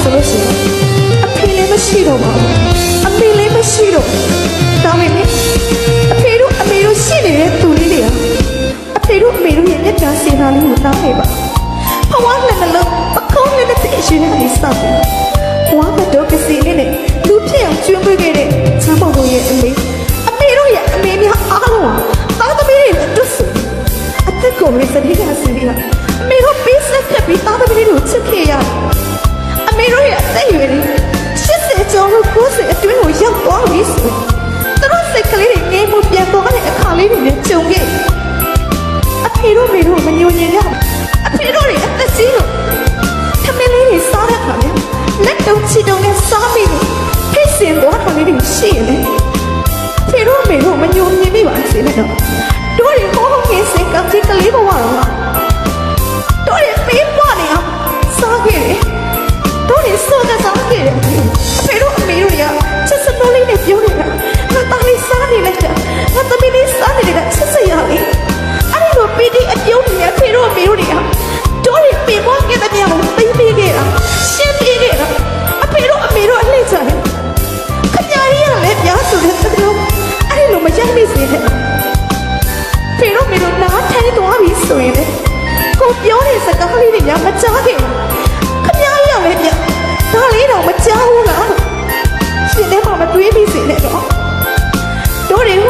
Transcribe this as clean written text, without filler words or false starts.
ဆိုလို့ရှိရင်အဖေလည်းမရှိတော့ပါဘူးအမေလည်းမရှိတော့ဒါပေမဲ့အဖေတို့အမေတို့ရှိနေတဲ့သူလေးတွေဟာအဖေတို့အမေတို့ရဲ့မျက်နှာစင်သားလေးကိုနားနေပါဘဝနဲ့နှလုံးပကုံးနဲ့တဲ့အရှင်နဲ့ဒီစားတယ်ဘဝကတော့ကစီလေးနဲ့လူဖြစ်အောင်ကျွေးပေးခဲ့တဲ့ချမ်းမောင်တို့ရဲ့အမေတို့ရဲ့အမေများအားလုံးသားသမီးတွေနဲ့တွတ်ဆုံအသက်ကိုလည်းစတိကဆင်းပြီးတော့အမေတို့ပေးဆက်ပြပြီးသားသမီးတွေကိုချစ်ခဲ့ရတယ်အမေတို့ရဲ့အသက်အရွယ်တွေ80ကျော်လို့90အတွင်းကိုရောက်သွားပြီဆိုသူတို့စိတ်ကလေးတွေငြိမ်မှုပြန်သွားတဲ့အခါလေးတွေနဲ့ကြုံခဲ့အဖေတို့မေတို့မညိုညင်ရအဖေတို့တွေအသက်ကြီးလို့ထမင်းလေးတွေစားတဲ့အခါမျိုးလက်တုံးချီတုံးနဲ့စားပြီးဖိစင်သွားတာလေးတွေရှိရင်လေအဖေတို့မေတို့မညိုညင်မိပါစေနဲ့တော့တို့တွေဟောငယ်စင်ကတိကလေးဘဝတော့တို့တွေပေးပွားနေအောင်စားခဲ့တယ်တို့တွေစောကစားခဲ့တယ်အဖေတို့အမေတို့ကချစ်စနိုးလေးနဲ့ပြောနေတာငါသားလေးစားနေလိုက်တာငါသမီးလေးစားနေတယ်ချစ်စရာလေးအဲ့ဒီလိုပီတိအပြုံးနေအဖေတို့အမေတို့တွေကတို့တွေပေးပွားခဲ့တဲ့နေရာကိုသိပေးခဲ့တာရှင်းပေးခဲ့တာအဖေတို့အမေတို့အလှည့်ချတယ်ခညာရီကလည်းပြားဆိုတဲ့သဘောအဲ့ဒီလိုမရမိစေနဲ့ဖေတို့မေတို့နားထိုင်သွားပြီဆိုရင်လေကိုပြောတဲ့စကားလေးတွေမကြားခင်ခညာရီကလည်းပြဒါလေးတော့မကြားဘူးလားရှင်ထဲမှာမတွေးမိစေနဲ့တော့တို့တွေက